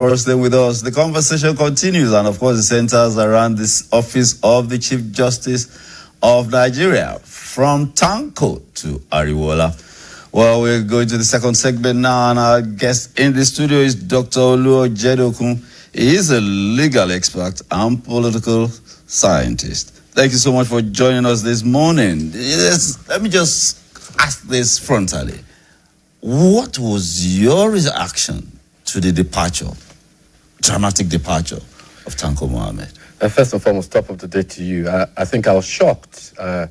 For staying with us. The conversation continues, and of course, it centers around this office of the Chief Justice of Nigeria, from Stanco to Ariwola. Well, we're going to the second segment now, and our guest in the studio is Dr. Olu Ojedokun. He is a legal expert and political scientist. Thank you so much for joining us this morning. Let me just ask this frontally. What was your reaction to the dramatic departure of Stanco Mohammed? First and foremost, top of the day to you. I think I was shocked. I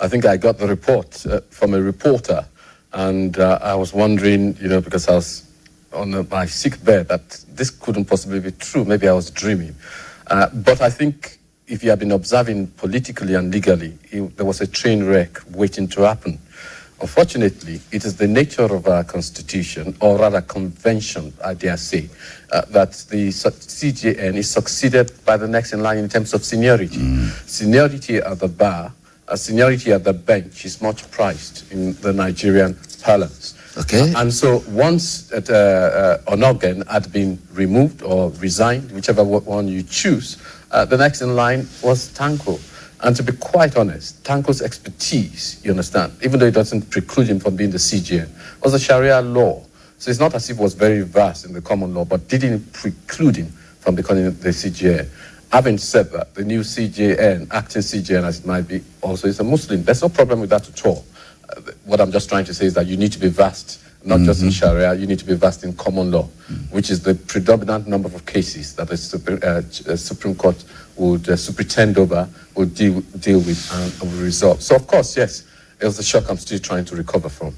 think I got the report from a reporter, and I was wondering, because I was on my sick bed, that this couldn't possibly be true. Maybe I was dreaming. But I think if you have been observing politically and legally, there was a train wreck waiting to happen. Unfortunately, it is the nature of our constitution, or rather convention, I dare say, that the CJN is succeeded by the next in line in terms of seniority. Seniority at the bar, seniority at the bench is much prized in the Nigerian parlance. Okay. And so once Onogen had been removed or resigned, whichever one you choose, the next in line was Stanco. And to be quite honest, Stanco's expertise, you understand, even though it doesn't preclude him from being the CJN, was the Sharia law. So it's not as if it was very vast in the common law, but didn't preclude him from becoming the CJN. Having said that, the new CJN, acting CJN as it might be, also is a Muslim. There's no problem with that at all. What I'm just trying to say is that you need to be vast, not just in Sharia, you need to be vast in common law, which is the predominant number of cases that the Supreme Court would superintend over, would deal with, and will resolve. So, of course, yes, it was a shock I'm still trying to recover from.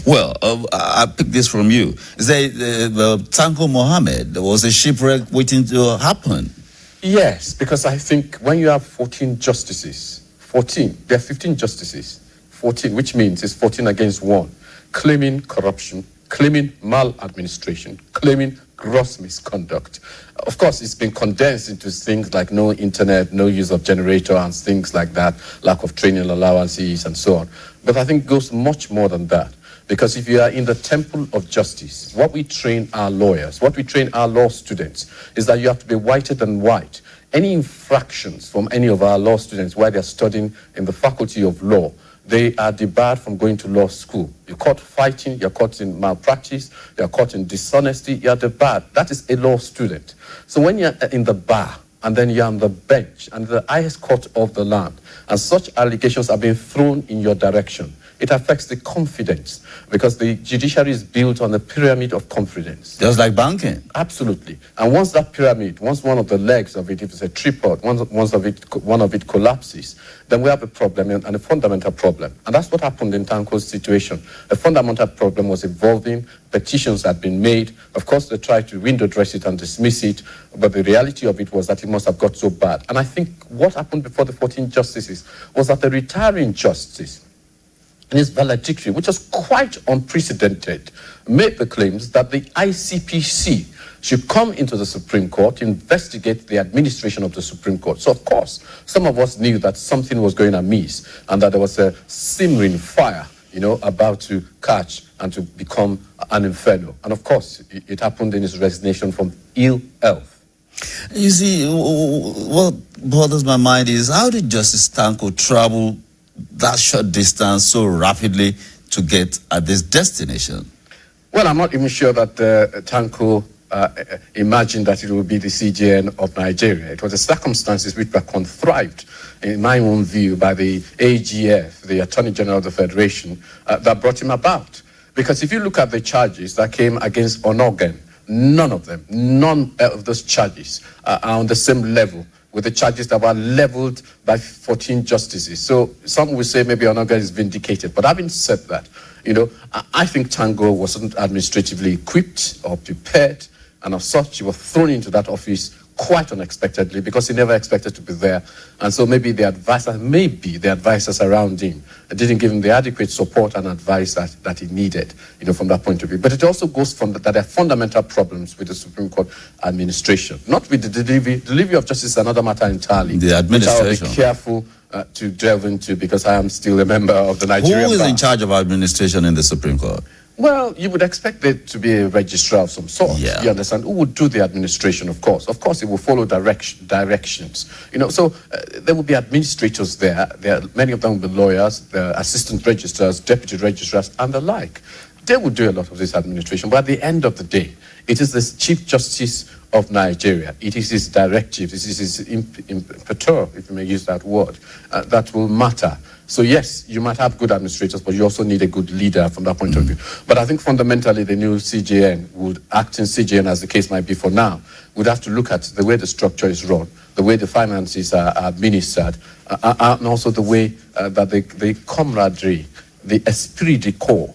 Well, I picked this from you. Say, Stanco Mohammed, there was a shipwreck waiting to happen. Yes, because I think when you have 14 justices, there are 15 justices, 14, which means it's 14 against 1, claiming corruption, claiming maladministration, claiming gross misconduct. Of course, it's been condensed into things like no internet, no use of generator and things like that, lack of training allowances and so on. But I think it goes much more than that. Because if you are in the temple of justice, what we train our lawyers, what we train our law students, is that you have to be whiter than white. Any infractions from any of our law students while they're studying in the faculty of law, they are debarred from going to law school. You're caught fighting, you're caught in malpractice, you're caught in dishonesty, you're debarred. That is a law student. So when you're in the bar, and then you're on the bench, and the highest court of the land, and such allegations are being thrown in your direction, it affects the confidence, because the judiciary is built on a pyramid of confidence. Just like banking. Absolutely. And once that pyramid, once one of the legs of it, if it's a tripod, one of it collapses, then we have a problem, and a fundamental problem. And that's what happened in Stanco's situation. The fundamental problem was evolving. Petitions had been made. Of course, they tried to window dress it and dismiss it, but the reality of it was that it must have got so bad. And I think what happened before the 14 justices was that the retiring justice, in his valedictory, which was quite unprecedented, made the claims that the ICPC should come into the Supreme Court to investigate the administration of the Supreme Court. So, of course, some of us knew that something was going amiss and that there was a simmering fire, about to catch and to become an inferno. And, of course, it happened in his resignation from ill health. You see, what bothers my mind is, how did Justice Stanco travel that short distance so rapidly to get at this destination? Well, I'm not even sure that Stanco imagined that it would be the CJN of Nigeria. It was the circumstances which were contrived, in my own view, by the AGF, the Attorney General of the Federation, that brought him about. Because if you look at the charges that came against Onogen, none of those charges are on the same level with the charges that were leveled by 14 justices. So some will say maybe Onogen is vindicated. But having said that, I think Stanco wasn't administratively equipped or prepared, and as such, he was thrown into that office quite unexpectedly because he never expected to be there. And so maybe the advisors around him didn't give him the adequate support and advice that he needed, from that point of view. But it also goes from that there are fundamental problems with the Supreme Court administration. Not with the delivery of justice is another matter entirely. The administration. Which I'll be careful to delve into because I am still a member of the Nigerian Who is bar. in charge of administration in the Supreme Court? Well, you would expect there to be a registrar of some sort. Yeah. You understand? Who would do the administration, of course. Of course, it will follow directions. So there will be administrators there. Many of them will be lawyers, the assistant registrars, deputy registrars, and the like. They will do a lot of this administration. But at the end of the day, it is the Chief Justice of Nigeria. It is his directive. It is his impetus, if you may use that word, that will matter. So yes, you might have good administrators, but you also need a good leader from that point of view. But I think fundamentally the new CJN acting CJN, as the case might be for now, would have to look at the way the structure is run, the way the finances are administered, and also the way that the camaraderie, the esprit de corps,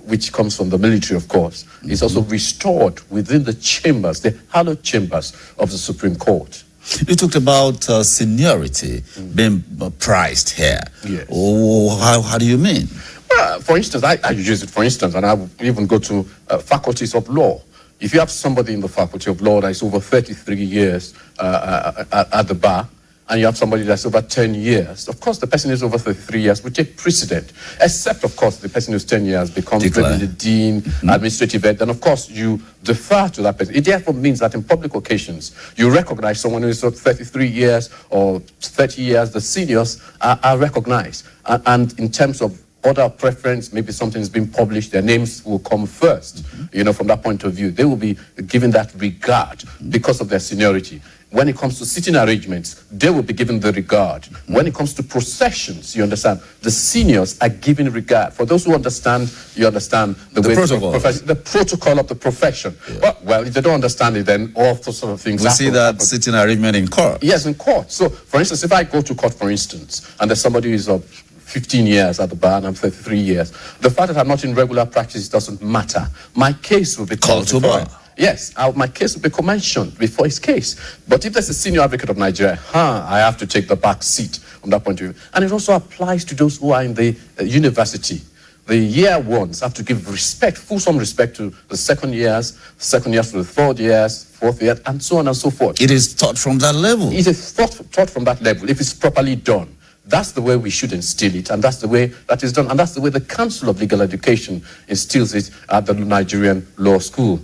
which comes from the military, of course, is also restored within the chambers, the hallowed chambers of the Supreme Court. You talked about seniority being prized here. Yes. Oh, how do you mean? Well, for instance, I use it for instance, and I would even go to faculties of law. If you have somebody in the faculty of law that is over 33 years at the bar, and you have somebody that's over 10 years, of course, the person who's over 33 years will take precedent, except, of course, the person who's 10 years becomes the dean, administrative head, then, of course, you defer to that person. It therefore means that in public occasions, you recognize someone who is 33 years or 30 years, the seniors are recognized. And in terms of order of preference, maybe something is being published, their names will come first, from that point of view. They will be given that regard because of their seniority. When it comes to sitting arrangements, they will be given the regard. When it comes to processions, you understand, the seniors are given regard. For those who understand, you understand the way the protocol of the profession. Yeah. Well, if they don't understand it, then all sorts of things. We see that sitting arrangement in court. Yes, in court. So, for instance, if I go to court, for instance, and there's somebody who is of 15 years at the bar and I'm 33 years, the fact that I'm not in regular practice doesn't matter. My case will be called to bar. Yes, my case will be commissioned before his case. But if there's a senior advocate of Nigeria, I have to take the back seat from that point of view. And it also applies to those who are in the university. The year ones have to give respect, fulsome respect to the second years to the third years, fourth year, and so on and so forth. It is taught from that level. It is taught from that level, if it's properly done. That's the way we should instill it, and that's the way that is done. And that's the way the Council of Legal Education instills it at the Nigerian Law School.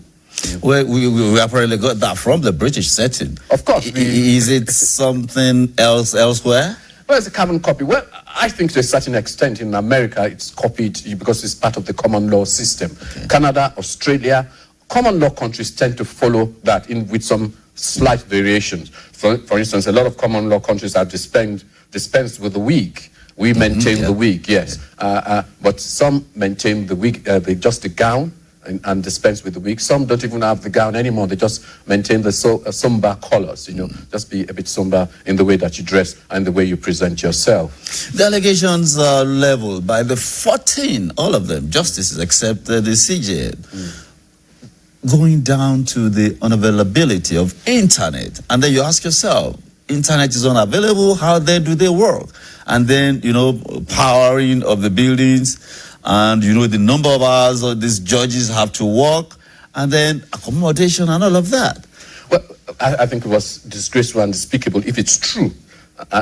Well, we apparently got that from the British setting. Of course. Is it something else elsewhere? Well, it's a carbon copy. Well, I think to a certain extent in America it's copied because it's part of the common law system. Okay. Canada, Australia, common law countries tend to follow that with some slight variations. For instance, a lot of common law countries are dispensed with the week. We maintain the week, yes. But some maintain the week, just the gown, and dispense with the wig. Some don't even have the gown anymore. They just maintain the somber colors, just be a bit somber in the way that you dress and the way you present yourself. The allegations are leveled by the 14, all of them, justices except the CJN, going down to the unavailability of internet. And then you ask yourself, internet is unavailable, how then do they work? And then, powering of the buildings, and the number of hours these judges have to work, and then accommodation and all of that. Well, I think it was disgraceful and despicable if it's true.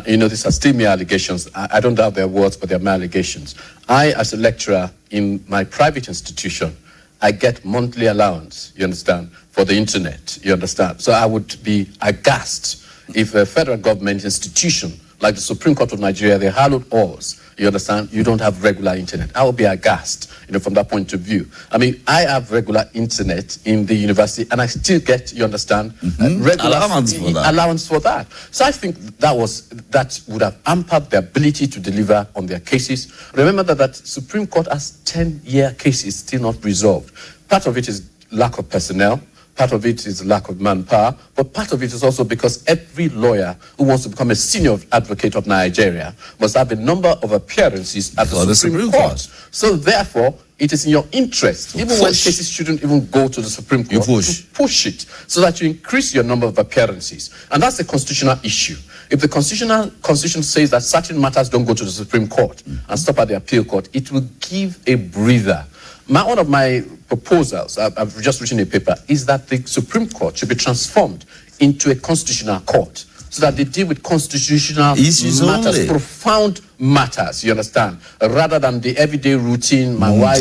These are still mere allegations. I don't doubt their words, but they're mere allegations. I, as a lecturer in my private institution, I get monthly allowance, you understand, for the internet, you understand. So I would be aghast if a federal government institution like the Supreme Court of Nigeria, the hallowed halls, you understand, you don't have regular internet. I will be aghast, from that point of view. I mean, I have regular internet in the university, and I still get, you understand, regular allowance for that. So I think that would have hampered their ability to deliver on their cases. Remember that Supreme Court has 10-year cases still not resolved. Part of it is lack of personnel. Part of it is lack of manpower, but part of it is also because every lawyer who wants to become a senior advocate of Nigeria must have a number of appearances at the Supreme Court. So therefore, it is in your interest, even when cases shouldn't even go to the Supreme Court, to push it so that you increase your number of appearances. And that's a constitutional issue. If the constitution says that certain matters don't go to the Supreme Court and stop at the appeal court, it will give a breather. One of my proposals, I've just written a paper, is that the Supreme Court should be transformed into a constitutional court so that they deal with constitutional issues matters, only. profound matters, you understand, rather than the everyday routine, my wife,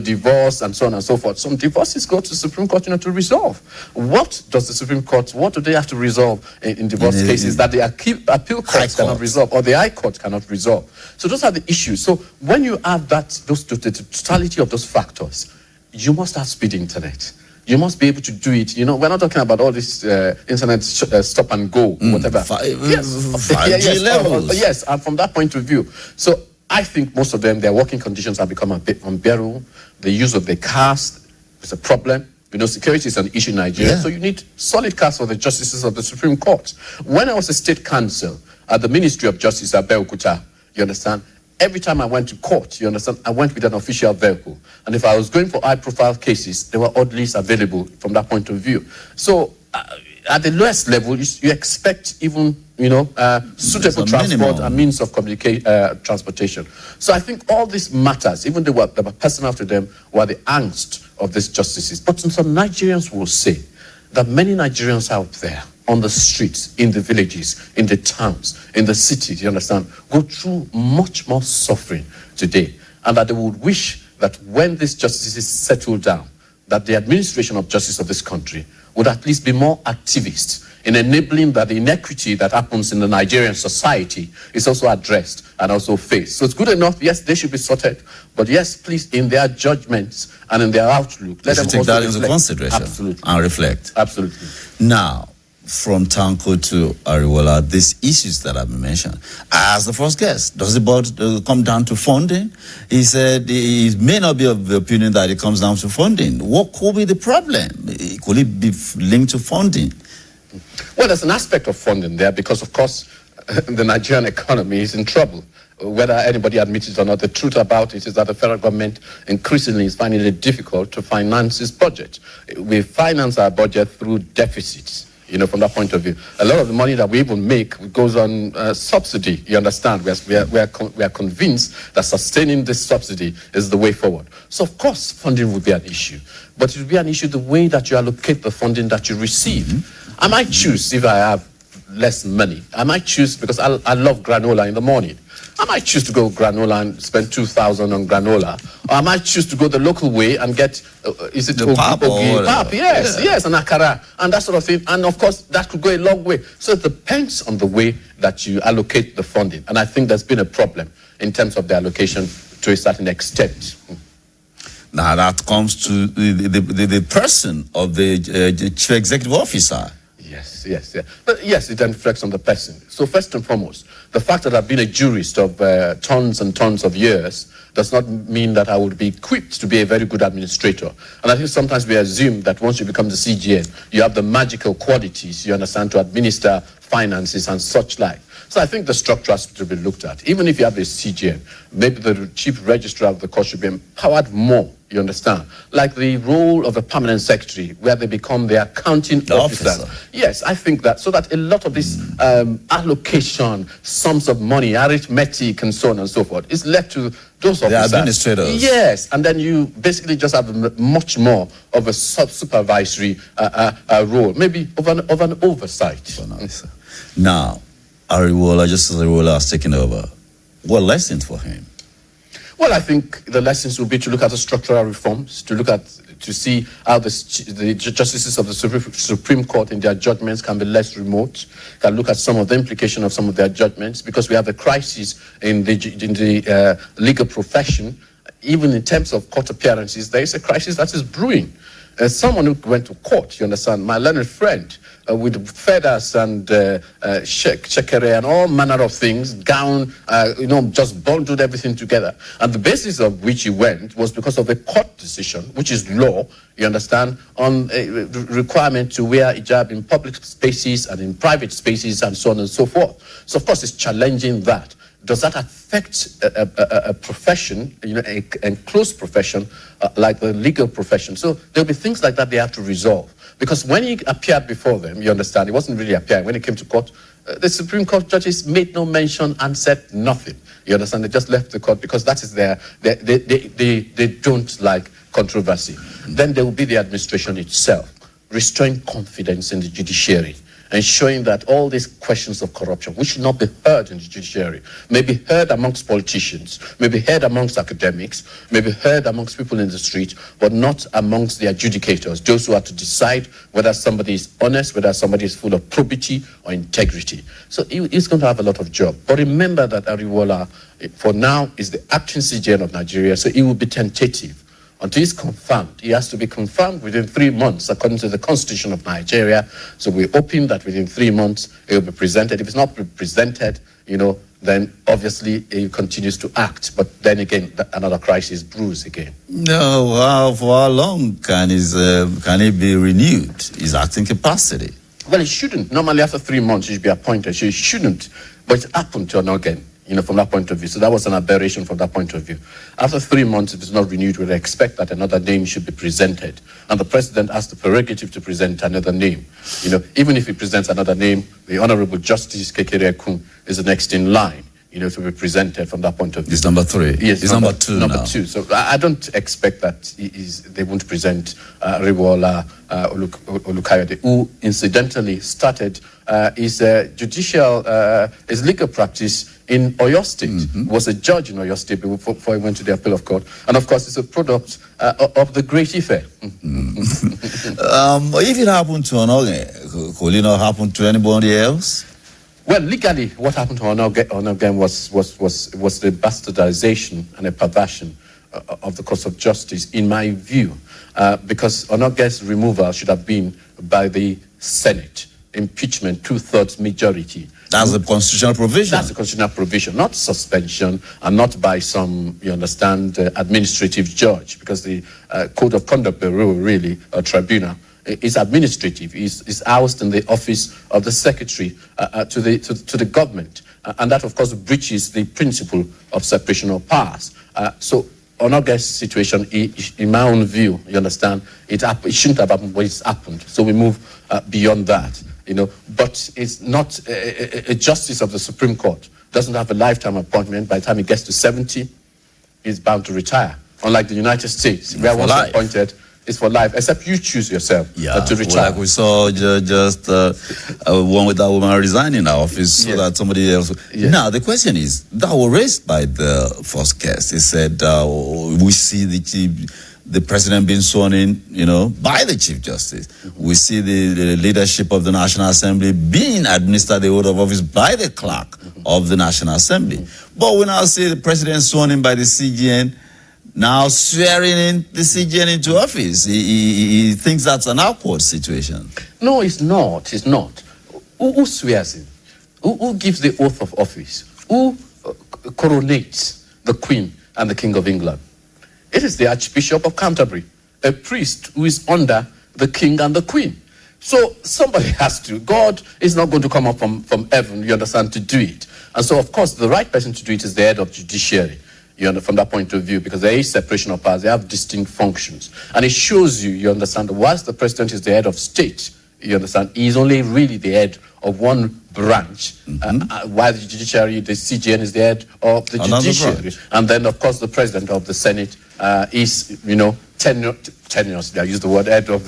divorce and so on and so forth. Some divorces go to the Supreme Court, to resolve. What does the Supreme Court, what do they have to resolve in divorce cases that the appeal courts cannot resolve, or the High Court cannot resolve? So those are the issues. So when you have the totality of those factors, you must have speed internet. You must be able to do it. We're not talking about all this internet stop and go, whatever. 5G levels. Yes, and from that point of view. So I think most of them, their working conditions have become a bit unbearable. The use of the cars is a problem. Security is an issue in Nigeria. So you need solid cars for the justices of the Supreme Court. When I was a state counsel at the Ministry of Justice at Abeokuta, you understand, every time I went to court, you understand, I went with an official vehicle. And if I was going for high-profile cases, they were oddly available from that point of view. So at the lowest level, you expect even, suitable transport and means of transportation. So I think all this matters, even though they were personal to them, were the angst of these justices. But some Nigerians will say that many Nigerians out there on the streets, in the villages, in the towns, in the cities, you understand, go through much more suffering today. And that they would wish that when these justices settle down, that the administration of justice of this country would at least be more activist in enabling that the inequity that happens in the Nigerian society is also addressed and also faced. So it's good enough, yes, they should be sorted, but yes, please, in their judgments and in their outlook, let them take also that into consideration. Absolutely. And reflect. Absolutely. Now, from Tanko to Ariwola, these issues that have been mentioned. As the first guest, does it come down to funding? He said he may not be of the opinion that it comes down to funding. What could be the problem? Could it be linked to funding? Well, there's an aspect of funding there because, of course, the Nigerian economy is in trouble. Whether anybody admits it or not, the truth about it is that the federal government increasingly is finding it difficult to finance its budget. We finance our budget through deficits. From that point of view, a lot of the money that we even make goes on subsidy. You understand? We are convinced that sustaining this subsidy is the way forward. So, of course, funding would be an issue. But it would be an issue the way that you allocate the funding that you receive. I might choose, if I have less money, I might choose, because I love granola in the morning. I might choose to go granola and spend 2,000 on granola. Or I might choose to go the local way and get, the pap? Yes, and akara, and that sort of thing. And of course, that could go a long way. So it depends on the way that you allocate the funding. And I think there's been a problem in terms of the allocation to a certain extent. Now that comes to the person of the chief executive officer. Yes. But yes, it then reflects on the person. So first and foremost, the fact that I've been a jurist of tons and tons of years does not mean that I would be equipped to be a very good administrator. And I think sometimes we assume that once you become the CJN, you have the magical qualities, you understand, to administer finances and such like. So I think the structure has to be looked at. Even if you have a CJN, maybe the chief registrar of the court should be empowered more, you understand? Like the role of a permanent secretary, where they become the accounting officer. Yes, I think that, so that a lot of this allocation, sums of money, arithmetic, and so on and so forth, is left to those officers. The administrators. Yes, and then you basically just have much more of a supervisory role, maybe of an oversight. Now, just as Ariwola has taken over, what lessons for him? Well, I think the lessons will be to look at the structural reforms, to see how the justices of the Supreme Court in their judgments can be less remote, can look at some of the implication of some of their judgments, because we have a crisis in the legal profession. Even in terms of court appearances, there is a crisis that is brewing. Someone who went to court, you understand, my learned friend, with feathers and shekere and all manner of things, gown, just bundled everything together. And the basis of which he went was because of a court decision, which is law, you understand, on a requirement to wear hijab in public spaces and in private spaces and so on and so forth. So, of course, it's challenging that. Does that affect a profession, a enclosed profession like the legal profession? So there'll be things like that they have to resolve. Because when he appeared before them, you understand, he wasn't really appearing. When he came to court, the Supreme Court judges made no mention and said nothing. You understand? They just left the court because that is they don't like controversy. Then there will be the administration itself, restoring confidence in the judiciary. ensuring that all these questions of corruption, which should not be heard in the judiciary, may be heard amongst politicians, may be heard amongst academics, may be heard amongst people in the street, but not amongst the adjudicators, those who are to decide whether somebody is honest, whether somebody is full of probity or integrity. So he's going to have a lot of job. But remember that Ariwola, for now, is the acting CJN of Nigeria, so he will be tentative. Until he's confirmed, he has to be confirmed within 3 months, according to the Constitution of Nigeria. So we're hoping that within 3 months, it will be presented. If it's not presented, then obviously he continues to act. But then again, another crisis brews again. No, for how long can he be renewed, his acting capacity? Well, it shouldn't. Normally, after 3 months, he should be appointed. So it shouldn't. But it happened to Onogen, from that point of view. So that was an aberration from that point of view. After 3 months, if it's not renewed, we'd expect that another name should be presented. And the president has the prerogative to present another name. Even if he presents another name, the Honorable Justice Kekerekun is the next in line, to be presented from that point of view. He's number 3. Yes, he's number 2 Number now. 2. So I don't expect that they won't present Ariwola Olukayode, who incidentally started his his legal practice in Oyo State, was a judge in Oyo State before he went to the Appellate Court. And of course, it's a product of the Great Ife. If it happened to Onogen, could it not happen to anybody else? Well, legally, what happened to Onogen was the bastardization and a perversion of the course of justice, in my view, because Onogen's removal should have been by the Senate. Impeachment, 2/3 majority. That's the constitutional provision. That's the constitutional provision, not suspension, and not by some, administrative judge, because the Code of Conduct Bureau, really, or tribunal, is administrative. Is housed in the office of the secretary to the government, and that, of course, breaches the principle of separation of powers. So, Onogen's situation, in my own view, it shouldn't have happened, but it's happened. So we move beyond that. But it's not a justice of the Supreme Court. Doesn't have a lifetime appointment. By the time he gets to 70, he's bound to retire. Unlike the United States, where once appointed, it's for life, except you choose yourself to retire. Like we saw just one with that woman resigning her office so that somebody else. Now, the question is, that was raised by the first guest. He said, we see the president being sworn in, by the Chief Justice. We see the leadership of the National Assembly being administered the oath of office by the clerk of the National Assembly. But we now see the president sworn in by the CJN, now swearing in the CJN into office. He thinks that's an awkward situation. No, it's not. It's not. Who swears in? Who gives the oath of office? Who coronates the Queen and the King of England? It is the Archbishop of Canterbury, a priest who is under the King and the Queen. So somebody has to. God is not going to come up from heaven, to do it. And so, of course, the right person to do it is the head of Judiciary, from that point of view, because there is separation of powers. They have distinct functions. And it shows you, whilst the president is the head of state, he is only really the head of one branch, while the Judiciary, the CJN, is the head of the Judiciary. And then, of course, the president of the Senate is, tenuous. I use the word head of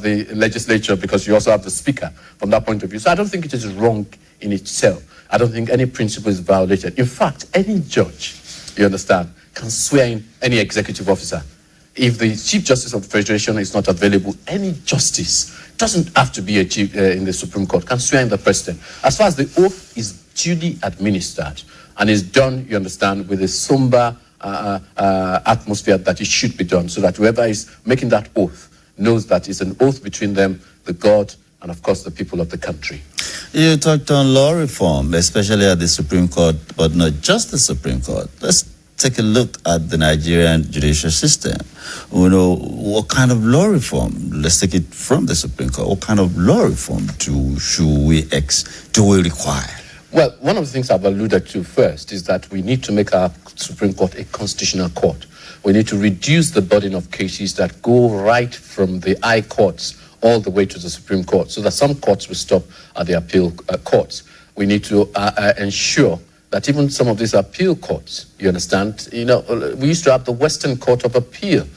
the legislature, because you also have the speaker from that point of view. So I don't think it is wrong in itself. I don't think any principle is violated. In fact, any judge, can swear in any executive officer. If the Chief Justice of the Federation is not available, any justice, doesn't have to be a chief in the Supreme Court, can swear in the president. As far as the oath is duly administered and is done, with a somber atmosphere that it should be done, so that whoever is making that oath knows that it's an oath between them, the God, and of course the people of the country. You talked on law reform, especially at the Supreme Court, but not just the Supreme Court. Let's take a look at the Nigerian judicial system. What kind of law reform? Let's take it from the Supreme Court. What kind of law reform do we require? Well, one of the things I've alluded to first is that we need to make our Supreme Court a constitutional court. We need to reduce the burden of cases that go right from the high courts all the way to the Supreme Court, so that some courts will stop at the appeal courts. We need to ensure that even some of these appeal courts, we used to have the Western Court of Appeal.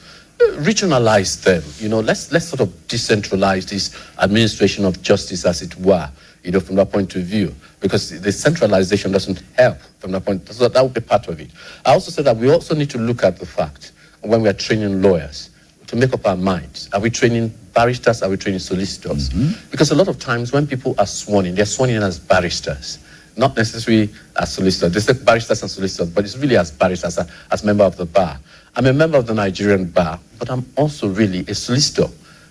regionalize them. Let's sort of decentralize this administration of justice, as it were, from that point of view, because the centralization doesn't help from that point. So that would be part of it. I also said that we also need to look at the fact when we are training lawyers to make up our minds. Are we training barristers? Are we training solicitors? Because a lot of times when people are sworn in, they're sworn in as barristers, not necessarily as solicitors. They say barristers and solicitors, but it's really as barristers, as member of the bar. I'm a member of the Nigerian bar, but I'm also really a solicitor.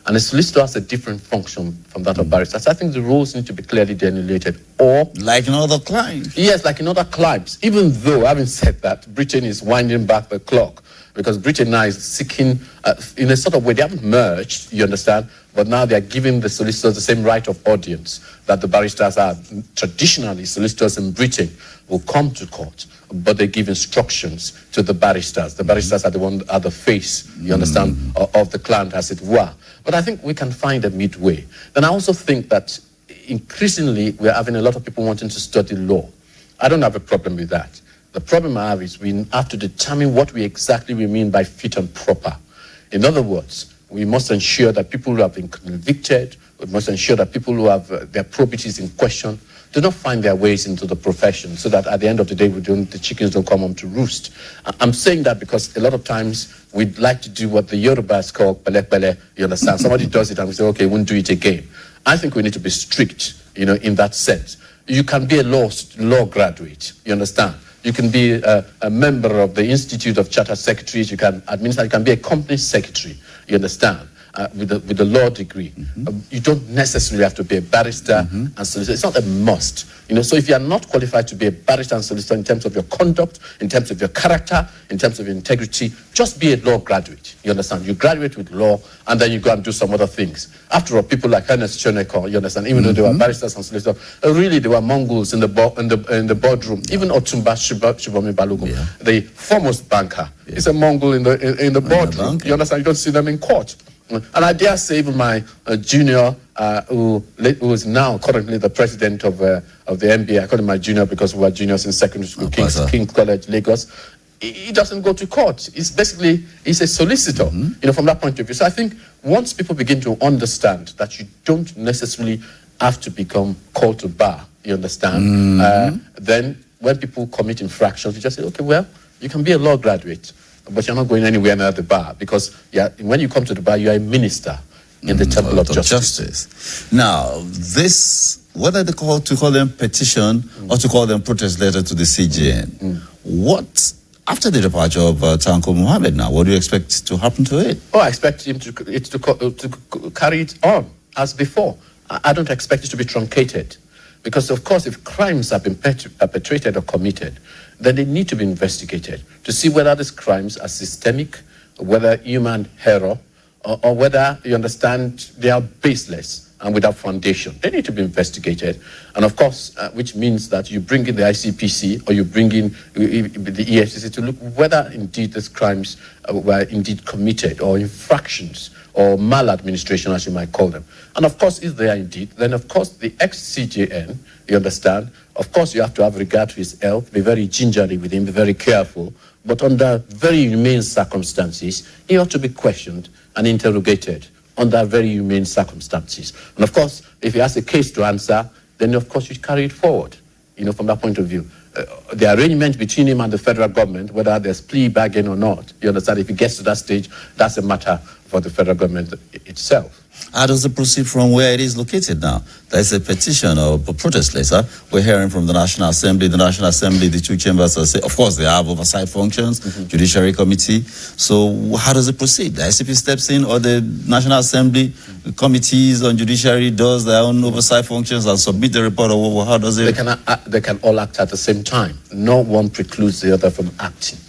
And a solicitor has a different function from that of barristers. I think the roles need to be clearly delineated. Or, like in other climes. Yes, like in other climes. Even though, having said that, Britain is winding back the clock, because Britain now is seeking, in a sort of way, they haven't merged, you understand, but now they are giving the solicitors the same right of audience that the barristers are. Traditionally, solicitors in Britain will come to court, but they give instructions to the barristers. The barristers are the face, you understand, of the client, as it were. But I think we can find a midway. Then I also think that increasingly we're having a lot of people wanting to study law. I don't have a problem with that. The problem I have is we have to determine what we mean by fit and proper. In other words, we must ensure that people who have been convicted, we must ensure that people who have their properties in question do not find their ways into the profession, so that at the end of the day, the chickens don't come home to roost. I'm saying that because a lot of times we'd like to do what the Yorubas call pele pele, you understand? Somebody does it and we say, okay, we won't do it again. I think we need to be strict, in that sense. You can be a law graduate, you understand? You can be a member of the Institute of Chartered Secretaries. You can administer. You can be a company secretary. You understand? With a law degree. You don't necessarily have to be a barrister and solicitor. It's not a must. So if you are not qualified to be a barrister and solicitor in terms of your conduct, in terms of your character, in terms of your integrity, just be a law graduate. You understand? You graduate with law and then you go and do some other things. After all, people like Ernest Shoneko, you understand, even though they were barristers and solicitors, really they were Mongols in the boardroom. Even Otumba Shibomi Balogun, the foremost banker, is a Mongol in the boardroom. You understand? You don't see them in court. And I dare say even my junior, who is now currently the president of the MBA, I call him my junior because we were juniors in secondary school, King's College, Lagos, he doesn't go to court. He's a solicitor, from that point of view. So I think once people begin to understand that you don't necessarily have to become called to bar, you understand, then when people commit infractions, you just say, okay, well, you can be a law graduate, but you're not going anywhere near the bar, because when you come to the bar, you are a minister in the Temple of Justice. Now, whether they call them petition or to call them protest letter to the CJN, what, after the departure of Tanko Muhammad now, what do you expect to happen to it? Oh, I expect him to carry it on as before. I don't expect it to be truncated. Because, of course, if crimes have been perpetrated or committed, then they need to be investigated to see whether these crimes are systemic, whether human error, or whether, you understand, they are baseless and without foundation. They need to be investigated. And, of course, which means that you bring in the ICPC or you bring in the EFCC to look whether, indeed, these crimes were indeed committed, or infractions, or maladministration, as you might call them. And of course, if they are indeed, then of course the ex-CJN, you understand, of course you have to have regard to his health, be very gingerly with him, be very careful, but under very humane circumstances, he ought to be questioned and interrogated under very humane circumstances. And of course, if he has a case to answer, then of course you carry it forward, from that point of view. The arrangement between him and the federal government, whether there's plea bargain or not, you understand, if it gets to that stage, that's a matter for the federal government itself. How does it proceed from where it is located now? There's a petition or a protest letter. We're hearing from the National Assembly. The National Assembly, the two chambers, of course, they have oversight functions, Judiciary Committee. So how does it proceed? The ICP steps in, or the National Assembly committees on Judiciary does their own oversight functions and submit the report, or how does it? They can all act at the same time. No one precludes the other from acting.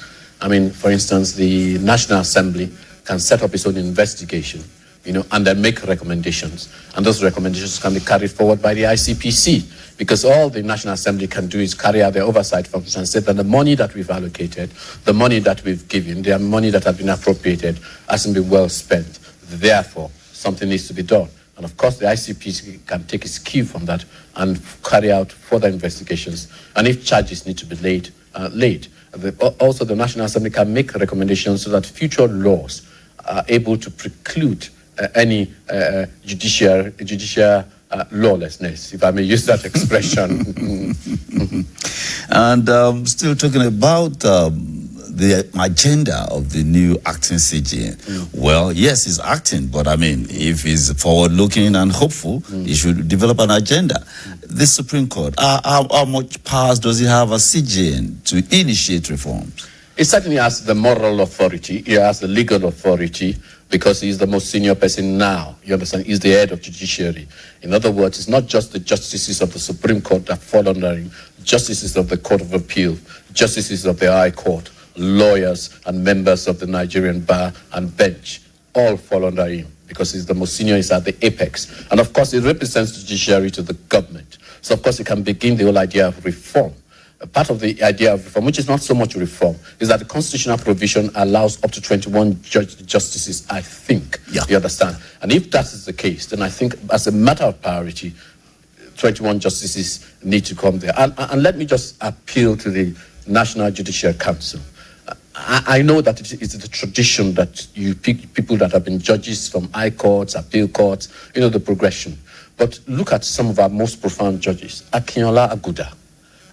I mean, for instance, the National Assembly can set up its own investigation, and then make recommendations. And those recommendations can be carried forward by the ICPC, because all the National Assembly can do is carry out their oversight functions and say that the money that we've allocated, the money that we've given, the money that has been appropriated hasn't been well spent. Therefore, something needs to be done. And of course, the ICPC can take its cue from that and carry out further investigations. And if charges need to be laid. Also, the National Assembly can make recommendations so that future laws able to preclude any judicial lawlessness, if I may use that expression. And still talking about the agenda of the new acting CJN. Well, yes, he's acting, but I mean, if he's forward-looking and hopeful, he should develop an agenda. The Supreme Court, how much powers does he have as CJN to initiate reforms? He certainly has the moral authority, he has the legal authority, because he's the most senior person now. You understand? He's the head of Judiciary. In other words, it's not just the justices of the Supreme Court that fall under him, justices of the Court of Appeal, justices of the High Court, lawyers and members of the Nigerian bar and bench all fall under him, because he's the most senior, he's at the apex. And of course, he represents the judiciary to the government. So of course, he can begin the whole idea of reform. A part of the idea of reform, which is not so much reform, is that the constitutional provision allows up to 21 justices, I think. Yeah. You understand? And if that is the case, then I think as a matter of priority, 21 justices need to come there. And let me just appeal to the National Judicial Council. I know that it is the tradition that you pick people that have been judges from high courts, appeal courts, you know, the progression. But look at some of our most profound judges. Akinola Aguda.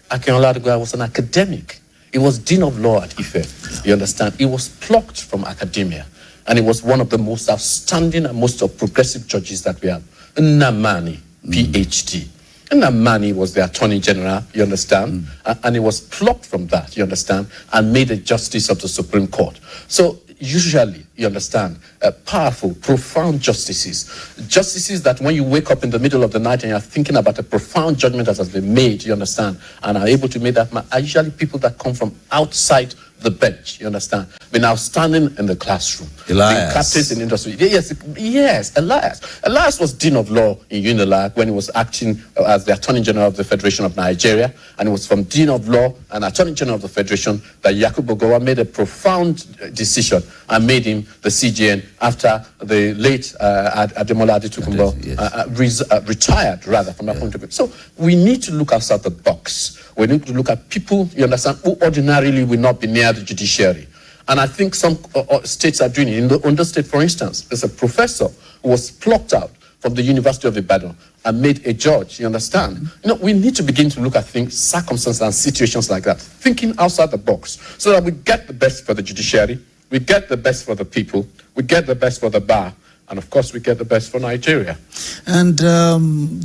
Akinola Aguda was an academic. He was Dean of Law at Ife. You understand? He was plucked from academia. And he was one of the most outstanding and most progressive judges that we have. Nnamani, PhD. Nnamani was the Attorney General, you understand? And he was plucked from that, you understand? And made a justice of the Supreme Court. So usually, you understand, powerful, profound justices. Justices that when you wake up in the middle of the night and you're thinking about a profound judgment that has been made, you understand, and are able to make that, are usually people that come from outside the bench, you understand? Been outstanding in the classroom. Elias. Captains in industry. Yes, Elias. Elias was Dean of Law in UNILAG when he was acting as the Attorney General of the Federation of Nigeria, and it was from Dean of Law and Attorney General of the Federation that Yakubu Gowa made a profound decision and made him the CJN after the late Ademola Adetukumbo retired, rather, from that point of view. So we need to look outside the box. We need to look at people, you understand, who ordinarily will not be near the judiciary. And I think some states are doing it. In the Ondo State, for instance, there's a professor who was plucked out from the University of Ibadan and made a judge, you understand? You know, we need to begin to look at things, circumstances and situations like that, thinking outside the box, so that we get the best for the judiciary, we get the best for the people, we get the best for the bar, and of course we get the best for Nigeria. And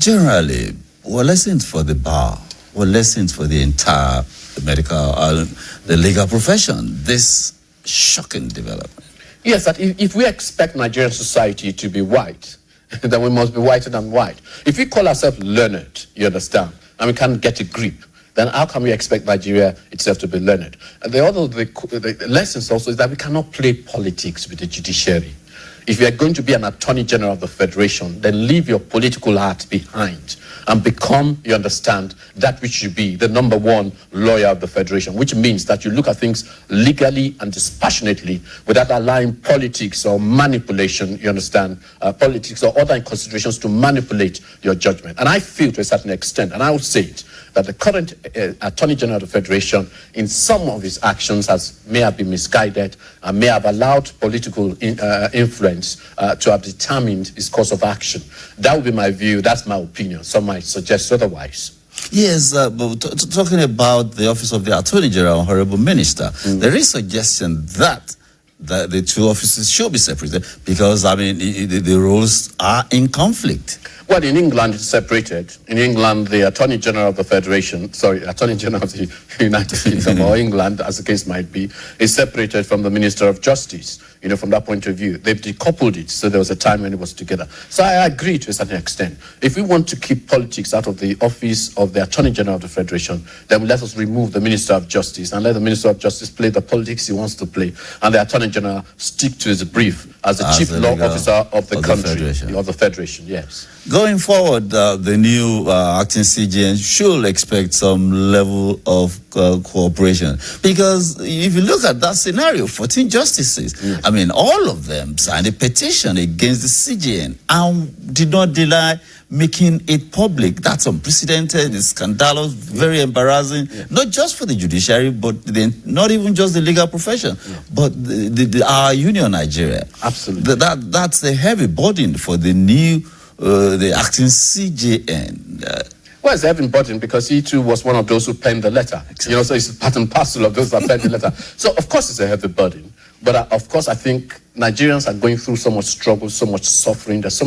generally, what lessons for the bar? What lessons for the entire medical, the legal profession? This shocking development. Yes, that if we expect Nigerian society to be white, then we must be whiter than white. If we call ourselves learned, you understand, and we can't get a grip, then how can we expect Nigeria itself to be learned? And the lessons also is that we cannot play politics with the judiciary. If you are going to be an Attorney General of the Federation, then leave your political heart behind and become, you understand, that which you be, the #1 lawyer of the Federation, which means that you look at things legally and dispassionately without allowing politics or manipulation, you understand, politics or other considerations to manipulate your judgment. And I feel to a certain extent, and I would say it, that the current Attorney General of the Federation, in some of his actions, may have been misguided and may have allowed political influence to have determined his course of action. That would be my view. That's my opinion. Some might suggest otherwise. Yes, but talking about the Office of the Attorney General, Honorable Minister, there is suggestion that the two offices should be separated because, I mean, the roles are in conflict. Well, in England, it's separated. In England, the Attorney General of the Federation, Attorney General of the United Kingdom or England, as the case might be, is separated from the Minister of Justice. You know, from that point of view, they've decoupled it, so there was a time when it was together. So I agree to a certain extent. If we want to keep politics out of the office of the Attorney General of the Federation, then let us remove the Minister of Justice and let the Minister of Justice play the politics he wants to play, and the Attorney General stick to his brief as the chief law officer of the country, of the Federation, yes. Going forward, the new acting CJN should expect some level of cooperation. Because if you look at that scenario, 14 justices, I mean, all of them signed a petition against the CJN and did not deny making it public. That's unprecedented, it's scandalous, very embarrassing, not just for the judiciary, but not even just the legal profession, but our union, Nigeria. Absolutely. That's a heavy burden for the new, the acting CJN. Well, it's a heavy burden because he too was one of those who penned the letter. Exactly. You know, so it's part and parcel of those that penned the letter. So, of course, it's a heavy burden. But, of course, I think Nigerians are going through so much struggle, so much suffering. There's so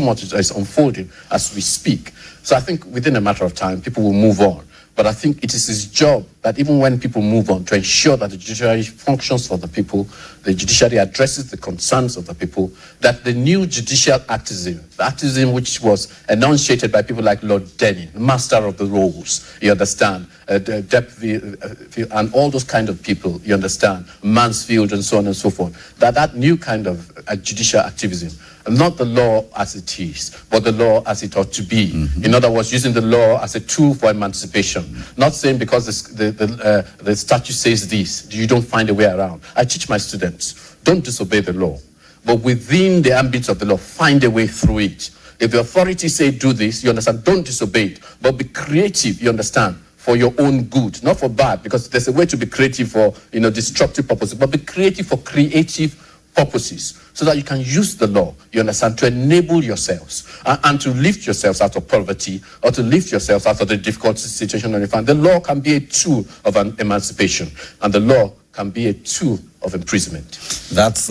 much that is unfolding as we speak. So I think within a matter of time, people will move on. But I think it is his job that even when people move on, to ensure that the judiciary functions for the people, the judiciary addresses the concerns of the people, that the new judicial activism, the activism which was enunciated by people like Lord Denning, the master of the rolls, you understand, and all those kind of people, you understand, Mansfield and so on and so forth, that new kind of judicial activism, not the law as it is, but the law as it ought to be. Mm-hmm. In other words, using the law as a tool for emancipation. Mm-hmm. Not saying because the statute says this, you don't find a way around. I teach my students, don't disobey the law, but within the ambit of the law, find a way through it. If the authorities say do this, you understand, don't disobey it, but be creative, you understand, for your own good, not for bad, because there's a way to be creative for, destructive purposes, but be creative for creative purposes, so that you can use the law, you understand, to enable yourselves and to lift yourselves out of poverty or to lift yourselves out of the difficult situation that you find. The law can be a tool of an emancipation, and the law can be a tool of imprisonment. That's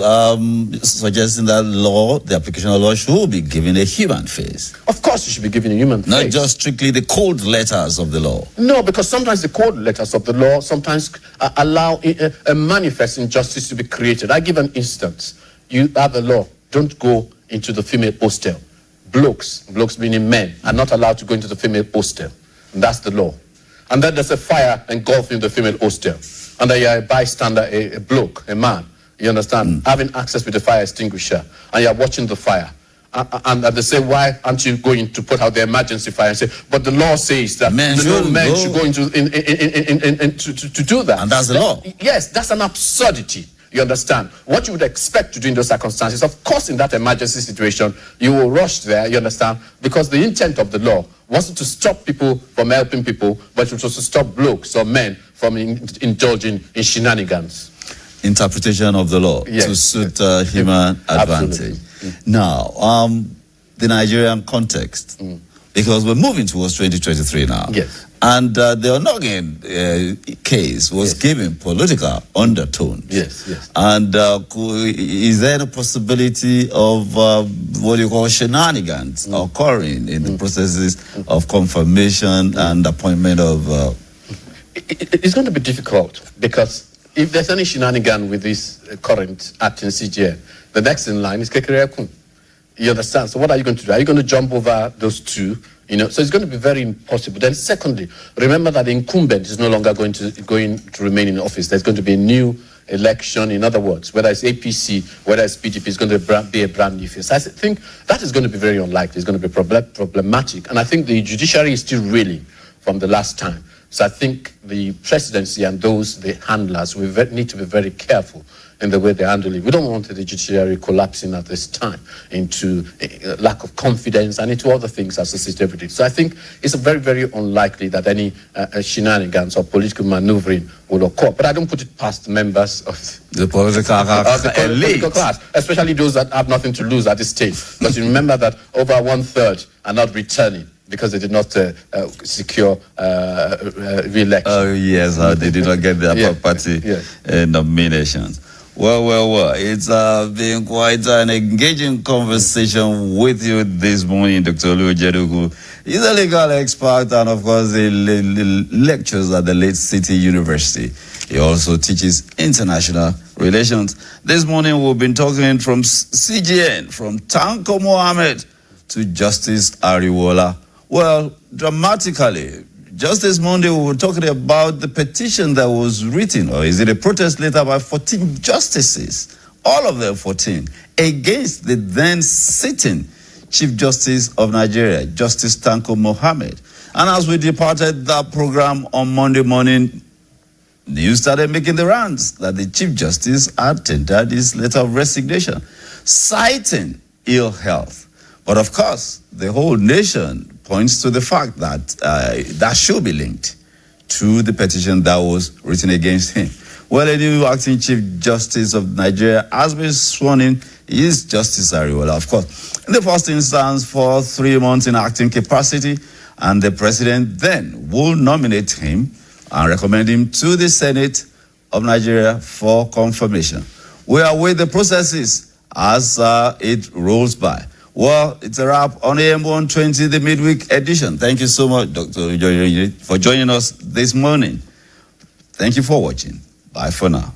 suggesting that law, the application of law, should be given a human face. Of course, you should be given a human face. Not just strictly the cold letters of the law. No, because sometimes the cold letters of the law sometimes allow a manifest injustice to be created. I give an instance. You have a law. Don't go into the female hostel. Blokes meaning men, are not allowed to go into the female hostel. And that's the law. And then there's a fire engulfing the female hostel. And then you're a bystander, a bloke, a man, you understand, having access with the fire extinguisher, and you're watching the fire. And they say, why aren't you going to put out the emergency fire? And say, but the law says that men should go into to do that. And that's the law. Yes, that's an absurdity. You understand? What you would expect to do in those circumstances, of course, in that emergency situation, you will rush there, you understand? Because the intent of the law wasn't to stop people from helping people, but it was to stop blokes or men from indulging in shenanigans. Interpretation of the law to suit human advantage. Now, the Nigerian context, because we're moving towards 2023 now. Yes. And the Onogen case was given political undertones. Yes. And is there a possibility of what you call shenanigans occurring in the processes of confirmation and appointment of... It's going to be difficult, because if there's any shenanigan with this current acting CJN, the next in line is Kekereakun. You understand? So what are you going to do? Are you going to jump over those two? So it's going to be very impossible. Then secondly, remember that the incumbent is no longer going to remain in office. There's going to be a new election. In other words, whether it's APC, whether it's PDP, it's going to be a brand new face. I think that is going to be very unlikely. It's going to be problematic. And I think the judiciary is still reeling from the last time. So I think the presidency and the handlers, we need to be very careful in the way they handle it. We don't want the judiciary collapsing at this time into a lack of confidence and into other things associated with it. So I think it's very, very unlikely that any shenanigans or political maneuvering will occur. But I don't put it past the members of the political class, especially those that have nothing to lose at this stage. But you remember that over 1/3 are not returning because they did not secure re-election. Oh, yes, they did not get their party nominations. Well, it's been quite an engaging conversation with you this morning, Dr. Olu Ojedokun. He's a legal expert and, of course, he lectures at the Lake City University. He also teaches international relations. This morning, we've been talking from CJN, from Tanko Mohammed to Justice Ariwola. Well, dramatically, just this Monday, we were talking about the petition that was written, or is it a protest letter by 14 justices, all of them 14, against the then sitting Chief Justice of Nigeria, Justice Stanco Mohammed. And as we departed that program on Monday morning, news started making the rounds that the Chief Justice had tendered his letter of resignation, citing ill health. But of course, the whole nation points to the fact that that should be linked to the petition that was written against him. Well, a new acting Chief Justice of Nigeria has been sworn in. He is Justice Ariwola, of course, in the first instance for 3 months in acting capacity, and the president then will nominate him and recommend him to the Senate of Nigeria for confirmation. We await the processes as it rolls by. Well, it's a wrap on AM 120, the midweek edition. Thank you so much, Dr. Ojedokun, for joining us this morning. Thank you for watching. Bye for now.